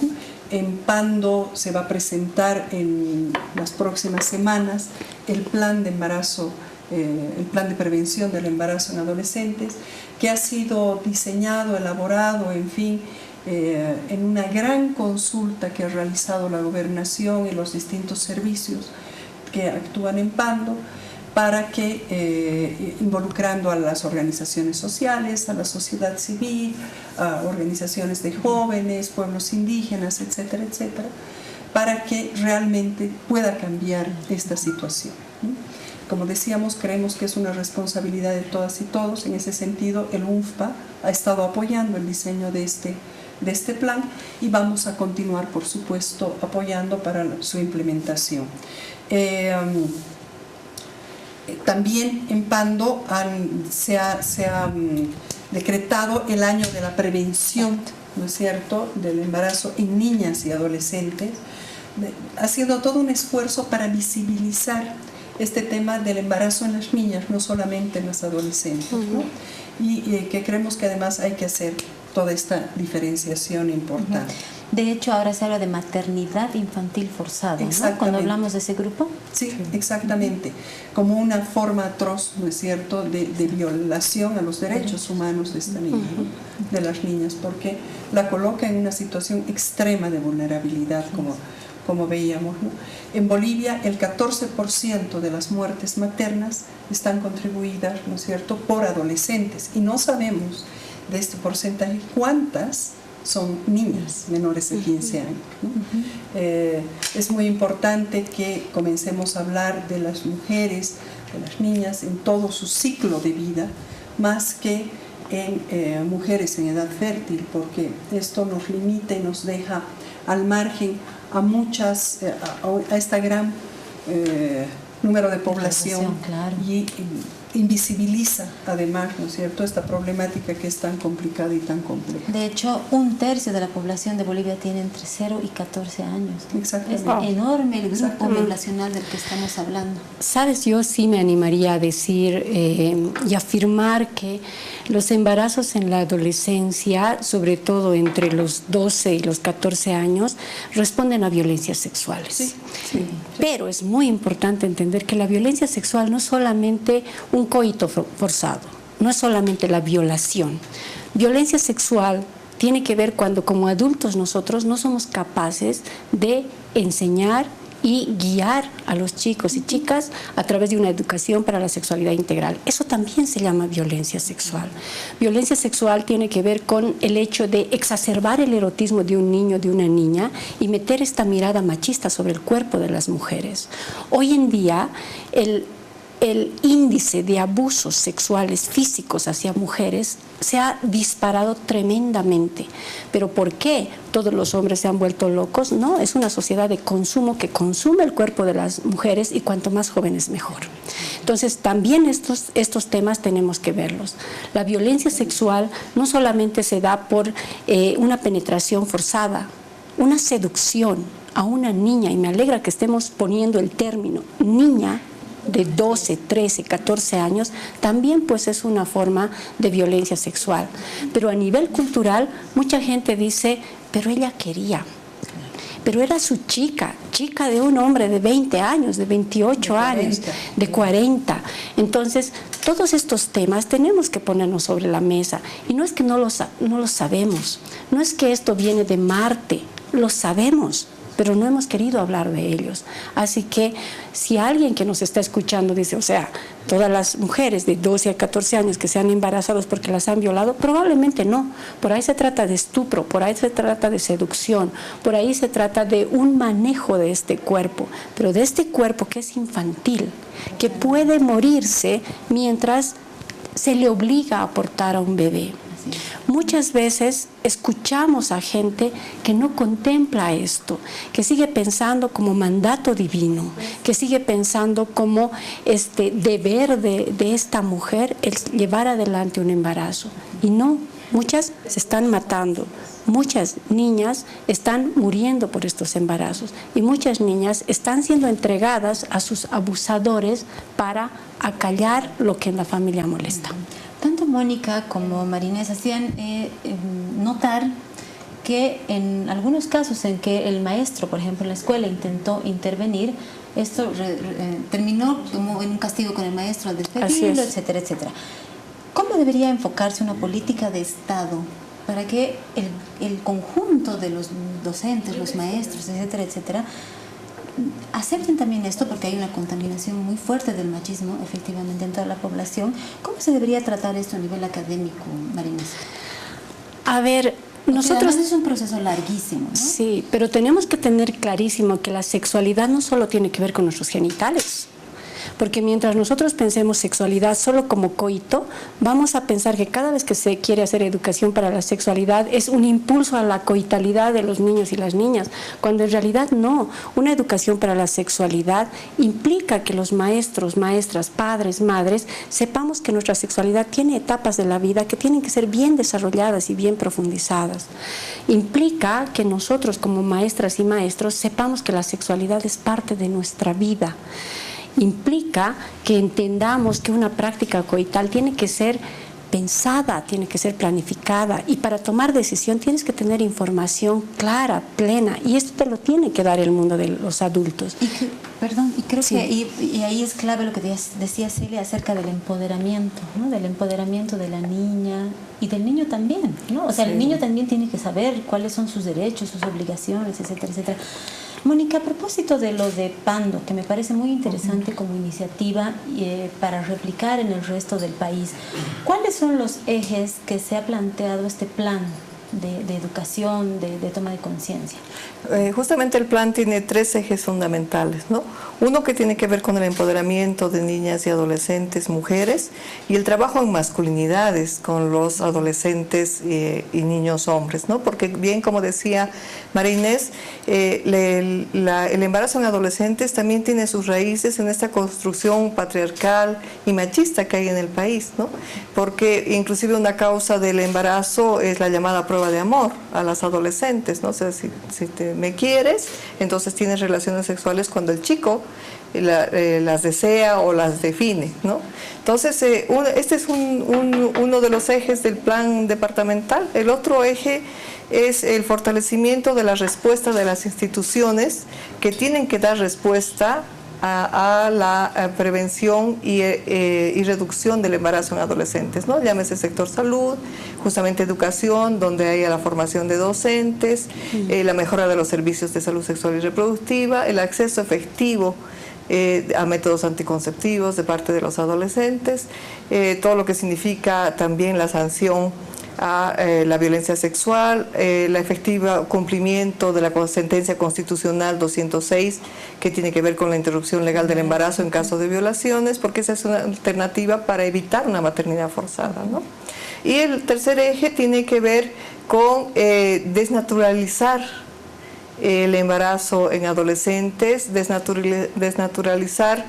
En Pando se va a presentar en las próximas semanas el plan de embarazo, el plan de prevención del embarazo en adolescentes, que ha sido diseñado, elaborado, en fin, en una gran consulta que ha realizado la gobernación y los distintos servicios que actúan en Pando, para que, involucrando a las organizaciones sociales, a la sociedad civil, a organizaciones de jóvenes, pueblos indígenas, etcétera, etcétera, para que realmente pueda cambiar esta situación. Como decíamos, creemos que es una responsabilidad de todas y todos. En ese sentido, el UNFPA ha estado apoyando el diseño de este plan y vamos a continuar, por supuesto, apoyando para su implementación. También en Pando se ha decretado el año de la prevención, ¿no es cierto?, del embarazo en niñas y adolescentes, haciendo todo un esfuerzo para visibilizar este tema del embarazo en las niñas, no solamente en las adolescentes, ¿no? Y que creemos que además hay que hacer toda esta diferenciación importante. De hecho, ahora se habla de maternidad infantil forzada, ¿no? Cuando hablamos de ese grupo. Sí, exactamente. Como una forma atroz, ¿no es cierto?, de violación a los derechos humanos de esta niña, ¿no?, de las niñas, porque la coloca en una situación extrema de vulnerabilidad, como veíamos, ¿no? En Bolivia, el 14% de las muertes maternas están contribuidas, ¿no es cierto?, por adolescentes, y no sabemos de este porcentaje cuántas son niñas menores de 15 años, ¿no? Es muy importante que comencemos a hablar de las mujeres, de las niñas en todo su ciclo de vida, más que en mujeres en edad fértil, porque esto nos limita y nos deja al margen a muchas, a esta gran número de población, claro, y invisibiliza además, ¿no es cierto?, esta problemática que es tan complicada y tan compleja. De hecho, 1/3 de la población de Bolivia tiene entre 0 y 14 años. Exactamente. Es enorme el grupo poblacional del que estamos hablando. Sabes, yo sí me animaría a decir y afirmar que los embarazos en la adolescencia, sobre todo entre los 12 y los 14 años, responden a violencias sexuales. Sí, sí. Pero es muy importante entender que la violencia sexual no es solamente un coito forzado, no es solamente la violación. Violencia sexual tiene que ver cuando como adultos nosotros no somos capaces de enseñar y guiar a los chicos y chicas a través de una educación para la sexualidad integral. Eso también se llama violencia sexual. Violencia sexual tiene que ver con el hecho de exacerbar el erotismo de un niño, de una niña, y meter esta mirada machista sobre el cuerpo de las mujeres. Hoy en día, el índice de abusos sexuales físicos hacia mujeres se ha disparado tremendamente. ¿Pero por qué todos los hombres se han vuelto locos? No, es una sociedad de consumo que consume el cuerpo de las mujeres y cuanto más jóvenes mejor. Entonces también estos temas tenemos que verlos. La violencia sexual no solamente se da por una penetración forzada, una seducción a una niña, y me alegra que estemos poniendo el término niña, de 12, 13, 14 años, también pues es una forma de violencia sexual. Pero a nivel cultural, mucha gente dice, pero ella quería, pero era su chica de un hombre de 20 años, de 28 años, de 40. Entonces, todos estos temas tenemos que ponernos sobre la mesa. Y no es que no lo sabemos, no es que esto viene de Marte, lo sabemos, pero no hemos querido hablar de ellos. Así que si alguien que nos está escuchando dice, o sea, todas las mujeres de 12 a 14 años que se han embarazado porque las han violado, probablemente no. Por ahí se trata de estupro, por ahí se trata de seducción, por ahí se trata de un manejo de este cuerpo, pero de este cuerpo que es infantil, que puede morirse mientras se le obliga a aportar a un bebé. Muchas veces escuchamos a gente que no contempla esto, que sigue pensando como mandato divino, que sigue pensando como deber de esta mujer el llevar adelante un embarazo. Y no, muchas se están matando, muchas niñas están muriendo por estos embarazos y muchas niñas están siendo entregadas a sus abusadores para acallar lo que en la familia molesta. Tanto Mónica como Marinés hacían notar que en algunos casos en que el maestro, por ejemplo, en la escuela intentó intervenir, esto terminó como en un castigo con el maestro al despedirlo, etcétera, etcétera. ¿Cómo debería enfocarse una política de Estado para que el conjunto de los docentes, los maestros, etcétera, etcétera, acepten también esto, porque hay una contaminación muy fuerte del machismo efectivamente en toda la población? ¿Cómo se debería tratar esto a nivel académico, Marinés? A ver, nosotros... es un proceso larguísimo, ¿no? Sí, pero tenemos que tener clarísimo que la sexualidad no solo tiene que ver con nuestros genitales. Porque mientras nosotros pensemos sexualidad solo como coito, vamos a pensar que cada vez que se quiere hacer educación para la sexualidad es un impulso a la coitalidad de los niños y las niñas, cuando en realidad no. Una educación para la sexualidad implica que los maestros, maestras, padres, madres, sepamos que nuestra sexualidad tiene etapas de la vida que tienen que ser bien desarrolladas y bien profundizadas. Implica que nosotros como maestras y maestros sepamos que la sexualidad es parte de nuestra vida. Implica que entendamos que una práctica coital tiene que ser pensada, tiene que ser planificada, y para tomar decisión tienes que tener información clara, plena, y esto te lo tiene que dar el mundo de los adultos. Y creo que ahí es clave lo que decía Celia acerca del empoderamiento, ¿no? Del empoderamiento de la niña y del niño también, ¿no? O sea, el niño también tiene que saber cuáles son sus derechos, sus obligaciones, etcétera, etcétera. Mónica, a propósito de lo de Pando, que me parece muy interesante como iniciativa para replicar en el resto del país, ¿cuáles son los ejes que se ha planteado este plan de educación, de toma de conciencia? Justamente el plan tiene 3 ejes fundamentales, ¿no? Uno que tiene que ver con el empoderamiento de niñas y adolescentes, mujeres, y el trabajo en masculinidades con los adolescentes y niños hombres, ¿no? Porque bien, como decía María Inés, el embarazo en adolescentes también tiene sus raíces en esta construcción patriarcal y machista que hay en el país, ¿no? Porque inclusive una causa del embarazo es la llamada prueba de amor a las adolescentes, ¿no? O sea, si me quieres, entonces tienes relaciones sexuales cuando el chico las desea o las define, ¿no? Entonces, este es uno de los ejes del plan departamental. El otro eje es el fortalecimiento de la respuesta de las instituciones que tienen que dar respuesta a la prevención y reducción del embarazo en adolescentes, ¿no? Llámese sector salud, justamente educación, donde haya la formación de docentes, la mejora de los servicios de salud sexual y reproductiva, el acceso efectivo a métodos anticonceptivos de parte de los adolescentes, todo lo que significa también la sanción a la violencia sexual, el efectivo cumplimiento de la sentencia constitucional 206, que tiene que ver con la interrupción legal del embarazo en caso de violaciones, porque esa es una alternativa para evitar una maternidad forzada, ¿no? Y el tercer eje tiene que ver con desnaturalizar el embarazo en adolescentes, desnaturalizar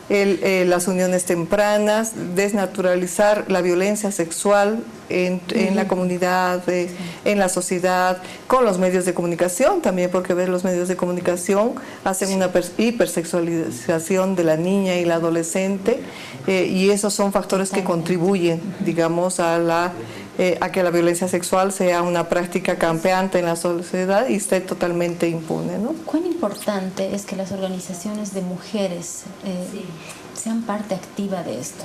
las uniones tempranas, desnaturalizar la violencia sexual en la comunidad, en la sociedad, con los medios de comunicación también, porque los medios de comunicación hacen una hipersexualización de la niña y la adolescente, y esos son factores que contribuyen, digamos, a que la violencia sexual sea una práctica campeante en la sociedad y esté totalmente impune, ¿no? ¿Cuán importante es que las organizaciones de mujeres sean parte activa de esto?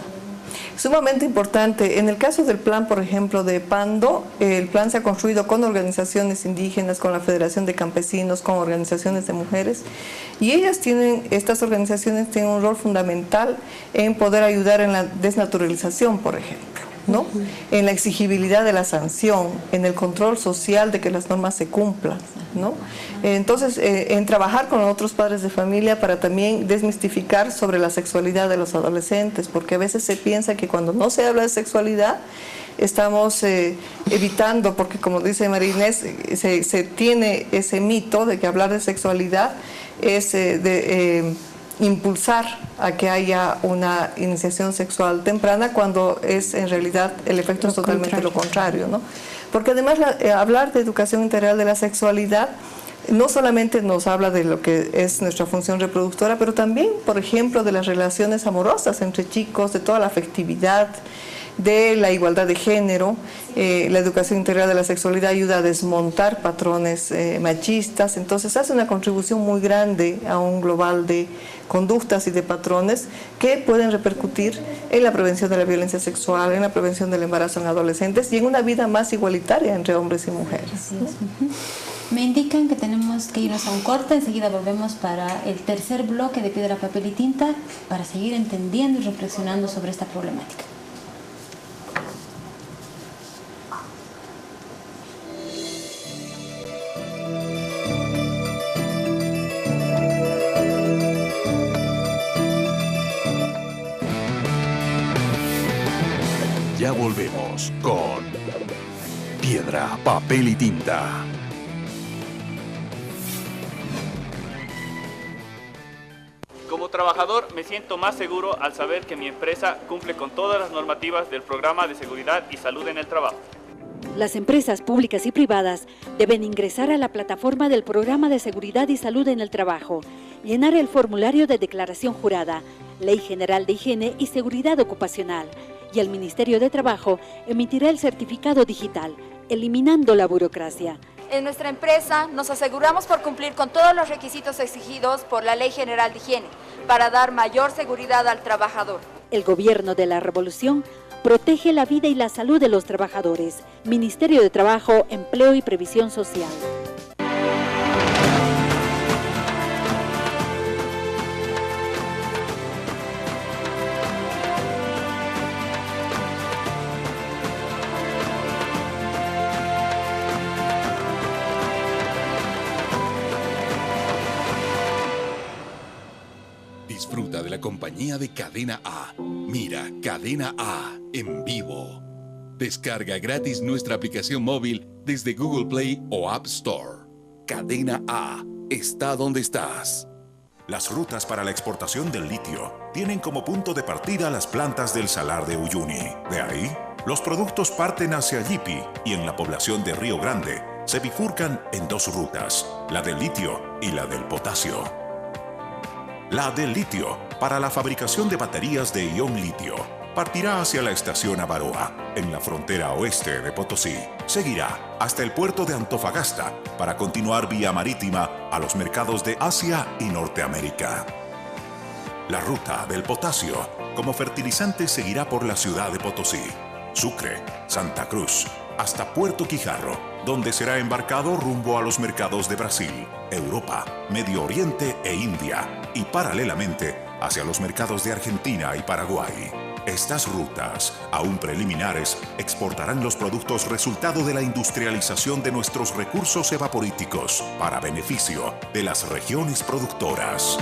Sumamente importante. En el caso del plan, por ejemplo, de Pando, el plan se ha construido con organizaciones indígenas, con la Federación de Campesinos, con organizaciones de mujeres, y estas organizaciones tienen un rol fundamental en poder ayudar en la desnaturalización, por ejemplo, ¿no? En la exigibilidad de la sanción, en el control social de que las normas se cumplan, ¿no? Entonces, en trabajar con otros padres de familia para también desmistificar sobre la sexualidad de los adolescentes, porque a veces se piensa que cuando no se habla de sexualidad estamos evitando, porque como dice María Inés, se tiene ese mito de que hablar de sexualidad es impulsar a que haya una iniciación sexual temprana, cuando es en realidad el efecto es totalmente lo contrario, ¿no? Porque además hablar de educación integral de la sexualidad no solamente nos habla de lo que es nuestra función reproductora, pero también, por ejemplo, de las relaciones amorosas entre chicos, de toda la afectividad, de la igualdad de género. La educación integral de la sexualidad ayuda a desmontar patrones machistas, entonces hace una contribución muy grande a un global de conductas y de patrones que pueden repercutir en la prevención de la violencia sexual, en la prevención del embarazo en adolescentes y en una vida más igualitaria entre hombres y mujeres. Así es. Me indican que tenemos que irnos a un corte, enseguida volvemos para el tercer bloque de Piedra, Papel y Tinta para seguir entendiendo y reflexionando sobre esta problemática. Ya volvemos con Piedra, Papel y Tinta. Como trabajador me siento más seguro al saber que mi empresa cumple con todas las normativas del Programa de Seguridad y Salud en el Trabajo. Las empresas públicas y privadas deben ingresar a la plataforma del Programa de Seguridad y Salud en el Trabajo, llenar el formulario de declaración jurada, Ley General de Higiene y Seguridad Ocupacional, y el Ministerio de Trabajo emitirá el certificado digital, eliminando la burocracia. En nuestra empresa nos aseguramos por cumplir con todos los requisitos exigidos por la Ley General de Higiene para dar mayor seguridad al trabajador. El Gobierno de la Revolución protege la vida y la salud de los trabajadores. Ministerio de Trabajo, Empleo y Previsión Social. Disfruta de la compañía de Cadena A. Mira Cadena A en vivo. Descarga gratis nuestra aplicación móvil desde Google Play o App Store. Cadena A está donde estás. Las rutas para la exportación del litio tienen como punto de partida las plantas del Salar de Uyuni. De ahí, los productos parten hacia Yipi y en la población de Río Grande se bifurcan en dos rutas, la del litio y la del potasio. La del litio, para la fabricación de baterías de ion litio, partirá hacia la estación Avaroa, en la frontera oeste de Potosí. Seguirá hasta el puerto de Antofagasta para continuar vía marítima a los mercados de Asia y Norteamérica. La ruta del potasio, como fertilizante, seguirá por la ciudad de Potosí, Sucre, Santa Cruz, hasta Puerto Quijarro, donde será embarcado rumbo a los mercados de Brasil, Europa, Medio Oriente e India, y paralelamente hacia los mercados de Argentina y Paraguay. Estas rutas, aún preliminares, exportarán los productos resultado de la industrialización de nuestros recursos evaporíticos para beneficio de las regiones productoras.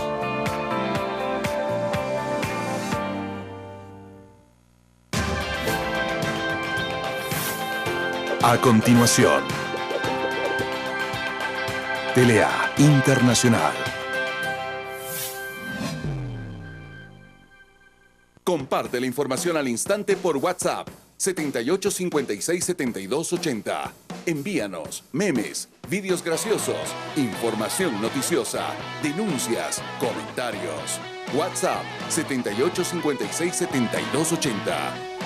A continuación, Telea Internacional. Comparte la información al instante por WhatsApp 78567280. Envíanos memes, vídeos graciosos, información noticiosa, denuncias, comentarios. WhatsApp 78567280.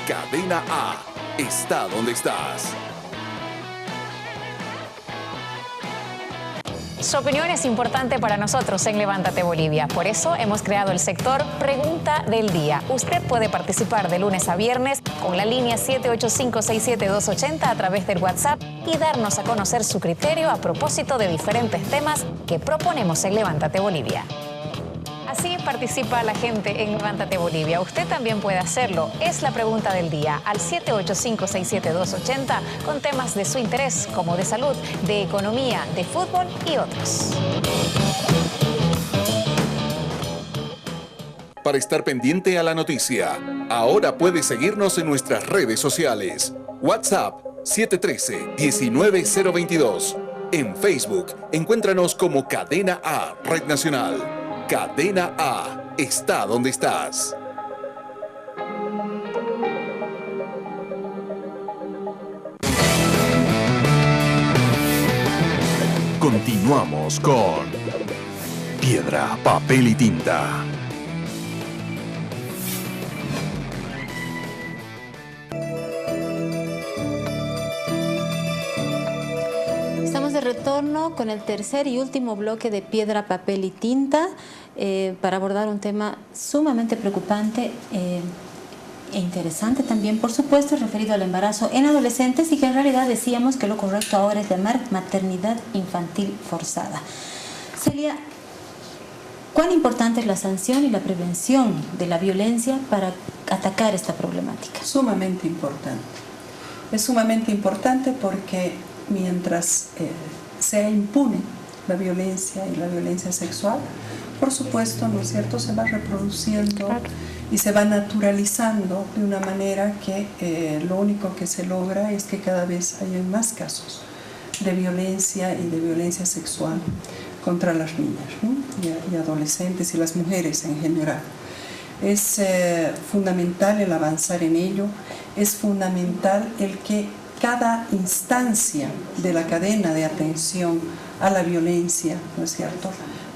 Cadena A está donde estás. Su opinión es importante para nosotros en Levántate Bolivia. Por eso hemos creado el sector Pregunta del Día. Usted puede participar de lunes a viernes con la línea 785-67280 a través del WhatsApp y darnos a conocer su criterio a propósito de diferentes temas que proponemos en Levántate Bolivia. Así participa la gente en Levántate Bolivia. Usted también puede hacerlo. Es la pregunta del día al 785-67280 con temas de su interés, como de salud, de economía, de fútbol y otros. Para estar pendiente a la noticia, ahora puede seguirnos en nuestras redes sociales. WhatsApp 713-19022. En Facebook, encuéntranos como Cadena A, Red Nacional. Cadena A está donde estás. Continuamos con Piedra, Papel y Tinta. retorno con el tercer y último bloque de Piedra, Papel y Tinta para abordar un tema sumamente preocupante e interesante también, por supuesto, referido al embarazo en adolescentes y que en realidad decíamos que lo correcto ahora es llamar maternidad infantil forzada. Celia, ¿cuán importante es la sanción y la prevención de la violencia para atacar esta problemática? Sumamente importante. Es sumamente importante porque mientras sea impune la violencia y la violencia sexual, por supuesto, ¿no es cierto?, se va reproduciendo y se va naturalizando de una manera que lo único que se logra es que cada vez haya más casos de violencia y de violencia sexual contra las niñas, ¿no?, y adolescentes y las mujeres en general. Es fundamental el avanzar en ello, es fundamental el que cada instancia de la cadena de atención a la violencia, ¿no es cierto?,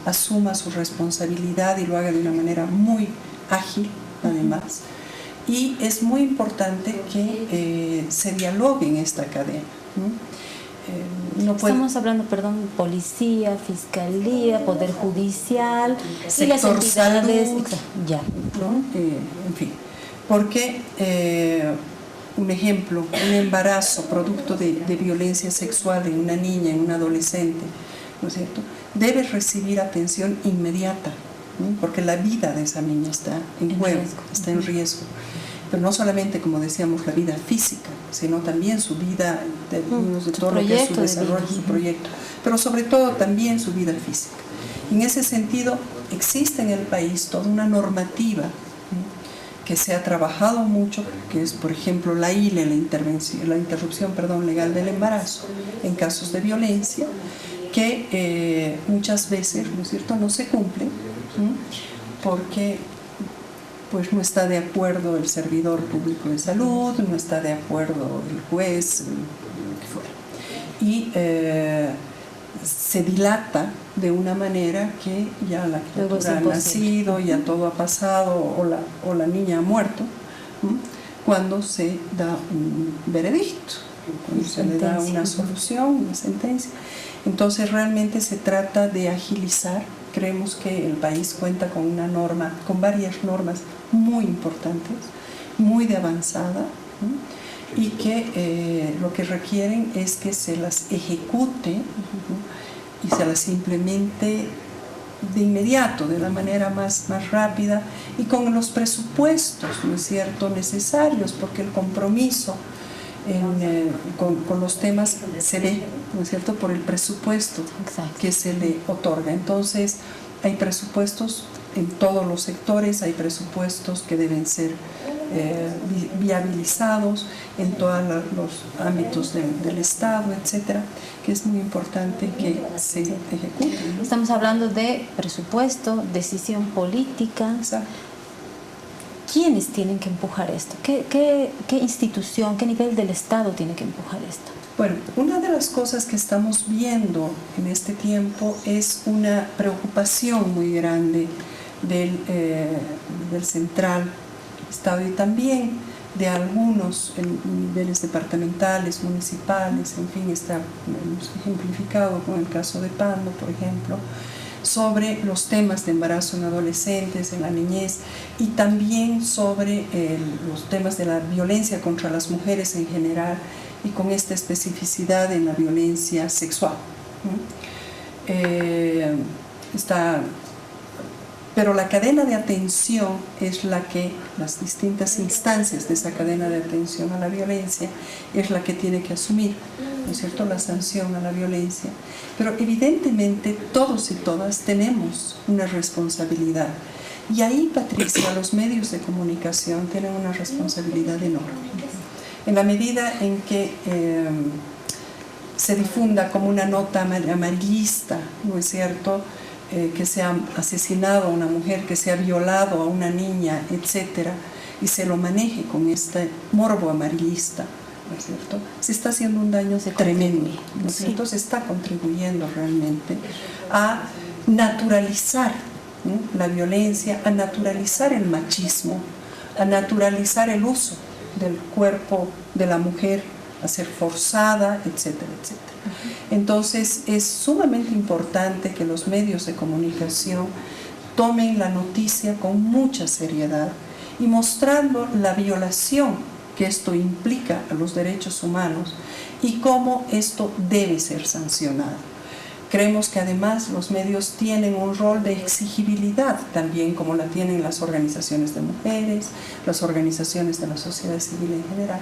asuma su responsabilidad y lo haga de una manera muy ágil, además. Y es muy importante que se dialogue en esta cadena, ¿no? Estamos hablando, perdón, policía, fiscalía, poder judicial, y las sector entidades, salud, ya, ¿no? En fin, porque un ejemplo, un embarazo producto de violencia sexual en una niña, en un adolescente, ¿no es cierto?, debe recibir atención inmediata, ¿no?, porque la vida de esa niña está en juego, está en riesgo. Pero no solamente, como decíamos, la vida física, sino también su vida, de todo lo que es su desarrollo, su proyecto, pero sobre todo también su vida física. En ese sentido, existe en el país toda una normativa, ¿no?, que se ha trabajado mucho, que es, por ejemplo, la ILE, la interrupción legal del embarazo en casos de violencia, que muchas veces, ¿no es cierto?, no se cumple, ¿no?, porque pues no está de acuerdo el servidor público de salud, no está de acuerdo el juez, lo que fuera. Y se dilata de una manera que ya la criatura ha nacido, ya todo ha pasado, o la niña ha muerto, ¿no?, cuando se da un veredicto, cuando se le da una solución, una sentencia. Entonces realmente se trata de agilizar. Creemos que el país cuenta con una norma, con varias normas muy importantes, muy de avanzada, ¿no?, y que lo que requieren es que se las ejecute, ¿no?, y se las implemente de inmediato, de la manera más rápida y con los presupuestos, ¿no es cierto?, necesarios, porque el compromiso con los temas se ve, ¿no es cierto?, por el presupuesto que se le otorga. Entonces, hay presupuestos en todos los sectores, hay presupuestos que deben ser viabilizados en todos los ámbitos del Estado, etcétera, que es muy importante que se ejecute. Estamos hablando de presupuesto, decisión política. Exacto. ¿Quiénes tienen que empujar esto? ¿Qué institución, qué nivel del Estado tiene que empujar esto? Bueno, una de las cosas que estamos viendo en este tiempo es una preocupación muy grande del central Estado y también de algunos niveles departamentales, municipales, en fin, está ejemplificado con el caso de Pando, por ejemplo, sobre los temas de embarazo en adolescentes, en la niñez, y también sobre los temas de la violencia contra las mujeres en general y con esta especificidad en la violencia sexual, ¿no? Pero la cadena de atención es la que, las distintas instancias de esa cadena de atención a la violencia, es la que tiene que asumir, ¿no es cierto?, la sanción a la violencia. Pero evidentemente todos y todas tenemos una responsabilidad. Y ahí, Patricia, los medios de comunicación tienen una responsabilidad enorme. En la medida en que se difunda como una nota amarillista, ¿no es cierto?, que se ha asesinado a una mujer, que se ha violado a una niña, etcétera, y se lo maneje con este morbo amarillista, ¿no es cierto?, se está haciendo un daño tremendo, ¿no es cierto? Se está contribuyendo realmente a naturalizar, ¿no?, la violencia, a naturalizar el machismo, a naturalizar el uso del cuerpo de la mujer, a ser forzada, etcétera, etcétera. Entonces es sumamente importante que los medios de comunicación tomen la noticia con mucha seriedad y mostrando la violación que esto implica a los derechos humanos y cómo esto debe ser sancionado. Creemos que además los medios tienen un rol de exigibilidad también, como la tienen las organizaciones de mujeres, las organizaciones de la sociedad civil en general,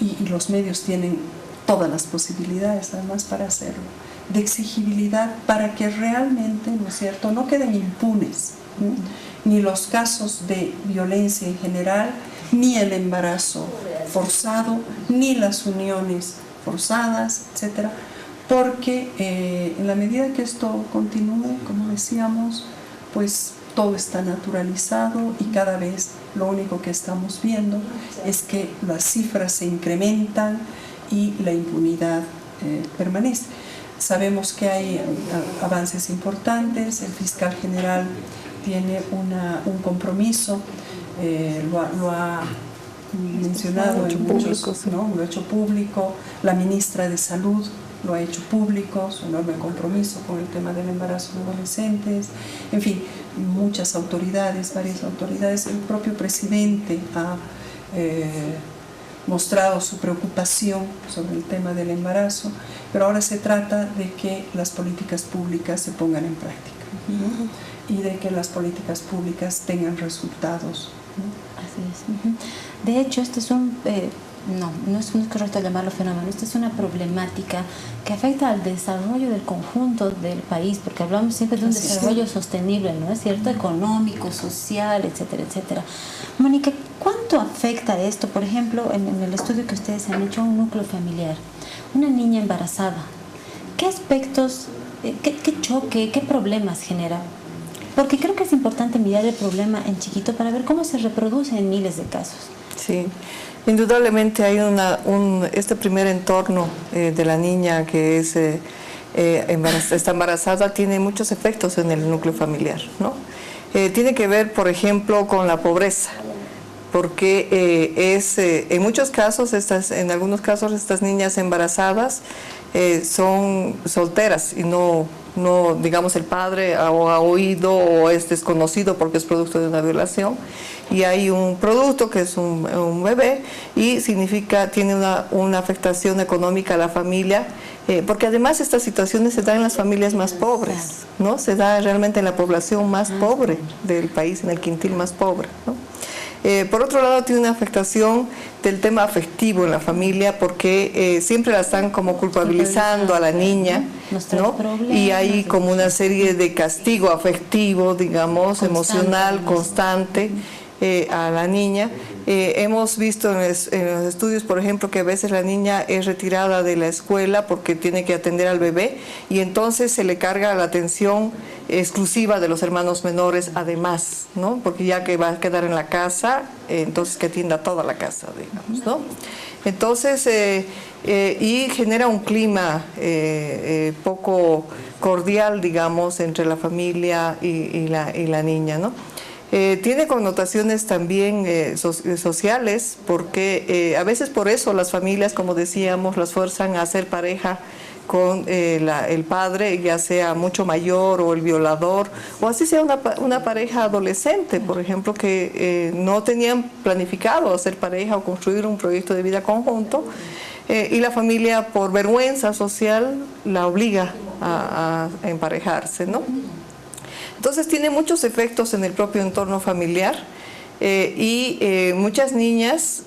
y los medios tienen todas las posibilidades además para hacerlo, de exigibilidad para que realmente, ¿no es cierto?, no queden impunes, ¿no?, ni los casos de violencia en general, ni el embarazo forzado, ni las uniones forzadas, etcétera, porque en la medida que esto continúe, como decíamos, pues todo está naturalizado y cada vez lo único que estamos viendo es que las cifras se incrementan y la impunidad permanece. Sabemos que hay avances importantes, el fiscal general tiene un compromiso, lo ha mencionado en muchos, ¿no?, lo ha hecho público, la ministra de Salud lo ha hecho público, su enorme compromiso con el tema del embarazo de adolescentes, en fin, muchas autoridades, varias autoridades, el propio presidente ha mostrado su preocupación sobre el tema del embarazo, pero ahora se trata de que las políticas públicas se pongan en práctica, ¿no?, y de que las políticas públicas tengan resultados, ¿no? Así es. De hecho, este es no es correcto llamarlo fenómeno, esta es una problemática que afecta al desarrollo del conjunto del país, porque hablamos siempre de un desarrollo sostenible, ¿no es cierto?, económico, social, etcétera, etcétera. Mónica, ¿cuánto afecta esto, por ejemplo, en el estudio que ustedes han hecho, a un núcleo familiar? Una niña embarazada, ¿qué aspectos, qué choque, qué problemas genera? Porque creo que es importante mirar el problema en chiquito para ver cómo se reproduce en miles de casos. Sí, indudablemente hay este primer entorno de la niña que está embarazada, tiene muchos efectos en el núcleo familiar, ¿no? Tiene que ver, por ejemplo, con la pobreza, porque en muchos casos, en algunos casos, estas niñas embarazadas son solteras y no, digamos, el padre ha oído o es desconocido porque es producto de una violación, y hay un producto que es un bebé y tiene una afectación económica a la familia, porque además estas situaciones se dan en las familias más pobres, ¿no? Se da realmente en la población más pobre del país, en el quintil más pobre, ¿no? Por otro lado, tiene una afectación del tema afectivo en la familia, porque siempre la están como culpabilizando a la niña, ¿no? Y hay como una serie de castigo afectivo, digamos, emocional, constante a la niña. Hemos visto en los estudios, por ejemplo, que a veces la niña es retirada de la escuela porque tiene que atender al bebé y entonces se le carga la atención exclusiva de los hermanos menores además, ¿no? Porque ya que va a quedar en la casa, entonces que atienda toda la casa, digamos, ¿no? Entonces, y genera un clima poco cordial, digamos, entre la familia y la niña, ¿no? Tiene connotaciones también sociales, porque a veces por eso las familias, como decíamos, las fuerzan a hacer pareja con el padre, ya sea mucho mayor o el violador, o así sea una pareja adolescente, por ejemplo, que no tenían planificado hacer pareja o construir un proyecto de vida conjunto, y la familia, por vergüenza social, la obliga a emparejarse, ¿no? Entonces tiene muchos efectos en el propio entorno familiar, y muchas niñas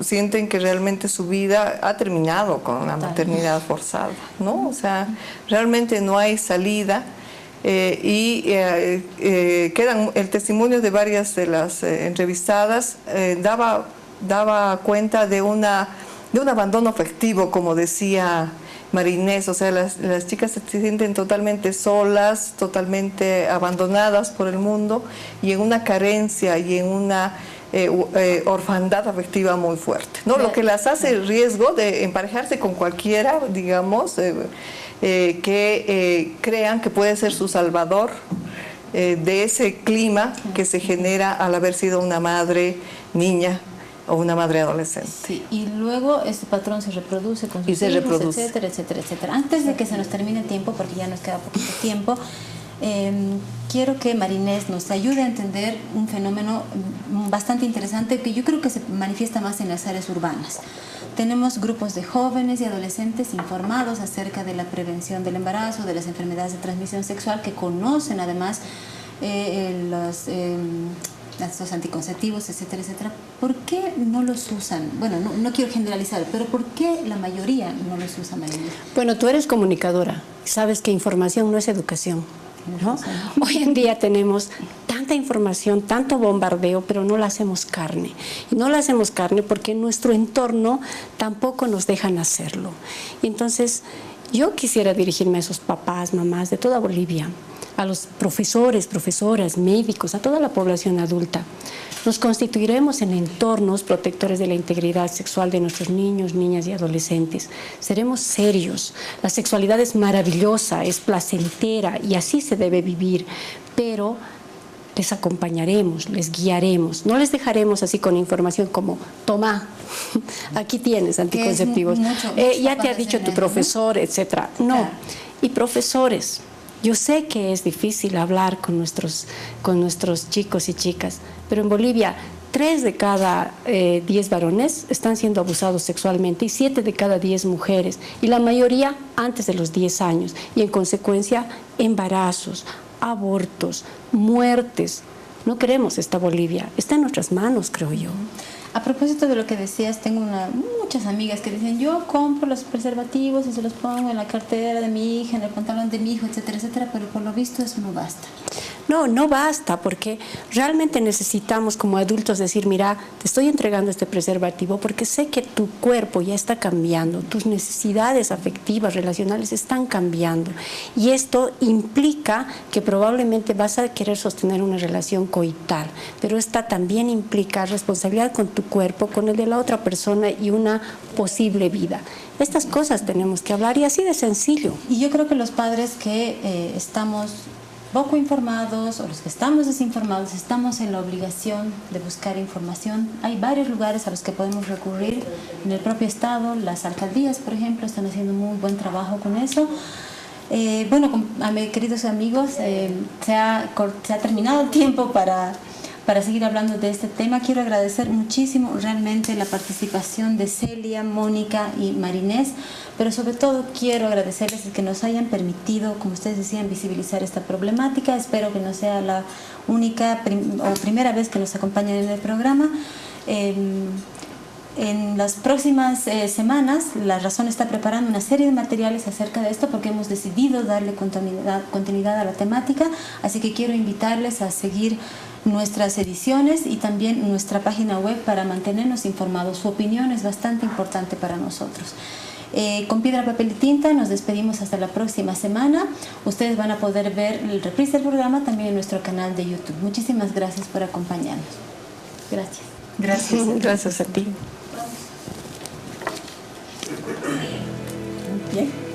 sienten que realmente su vida ha terminado con la maternidad forzada, ¿no? O sea, realmente no hay salida, y quedan el testimonio de varias de las entrevistadas daba cuenta de un abandono afectivo, como decía Marinés, o sea, las chicas se sienten totalmente solas, totalmente abandonadas por el mundo y en una carencia y en una orfandad afectiva muy fuerte, ¿no? Lo que las hace el riesgo de emparejarse con cualquiera, digamos, que crean que puede ser su salvador de ese clima que se genera al haber sido una madre niña o una madre adolescente. Sí, y luego este patrón se reproduce con sus hijos, etcétera, etcétera, etcétera. Antes de que se nos termine el tiempo, porque ya nos queda poquito tiempo, quiero que Marinés nos ayude a entender un fenómeno bastante interesante que yo creo que se manifiesta más en las áreas urbanas. Tenemos grupos de jóvenes y adolescentes informados acerca de la prevención del embarazo, de las enfermedades de transmisión sexual, que conocen además los anticonceptivos, etcétera, etcétera. ¿Por qué no los usan? Bueno, no quiero generalizar, pero ¿por qué la mayoría no los usa, Marinés? Bueno, tú eres comunicadora, sabes que información no es educación, ¿no? Hoy en día tenemos tanta información, tanto bombardeo, pero no la hacemos carne. Y no la hacemos carne porque en nuestro entorno tampoco nos dejan hacerlo. Y entonces, yo quisiera dirigirme a esos papás, mamás de toda Bolivia, a los profesores, profesoras, médicos, a toda la población adulta. Nos constituiremos en entornos protectores de la integridad sexual de nuestros niños, niñas y adolescentes. Seremos serios. La sexualidad es maravillosa, es placentera y así se debe vivir, pero les acompañaremos, les guiaremos. No les dejaremos así con información como, toma, aquí tienes anticonceptivos. Ya te ha dicho tu profesor, etcétera. No. Claro. Y profesores, yo sé que es difícil hablar con nuestros chicos y chicas, pero en Bolivia 3 de cada 10 varones están siendo abusados sexualmente y 7 de cada 10 mujeres, y la mayoría antes de los 10 años, y en consecuencia embarazos, abortos, muertes. No queremos esta Bolivia, está en nuestras manos, creo yo. A propósito de lo que decías, tengo muchas amigas que dicen, yo compro los preservativos y se los pongo en la cartera de mi hija, en el pantalón de mi hijo, etcétera, etcétera, pero por lo visto eso no basta. No basta, porque realmente necesitamos como adultos decir, mira, te estoy entregando este preservativo porque sé que tu cuerpo ya está cambiando, tus necesidades afectivas, relacionales están cambiando, y esto implica que probablemente vas a querer sostener una relación coital, pero esta también implica responsabilidad con tu cuerpo, con el de la otra persona y una posible vida. Estas cosas tenemos que hablar, y así de sencillo. Y yo creo que los padres que estamos poco informados o los que estamos desinformados estamos en la obligación de buscar información. Hay varios lugares a los que podemos recurrir en el propio estado. Las alcaldías, por ejemplo, están haciendo muy buen trabajo con eso. Bueno, queridos amigos, se ha terminado el tiempo para seguir hablando de este tema. Quiero agradecer muchísimo realmente la participación de Celia, Mónica y Marinés, pero sobre todo quiero agradecerles el que nos hayan permitido, como ustedes decían, visibilizar esta problemática. Espero que no sea la única o primera vez que nos acompañan en el programa. En las próximas semanas, La Razón está preparando una serie de materiales acerca de esto porque hemos decidido darle continuidad a la temática, así que quiero invitarles a seguir nuestras ediciones y también nuestra página web para mantenernos informados. Su opinión es bastante importante para nosotros. Con piedra, papel y tinta nos despedimos hasta la próxima semana. Ustedes van a poder ver el reprise del programa también en nuestro canal de YouTube. Muchísimas gracias por acompañarnos. Gracias. Gracias a ti. Bien.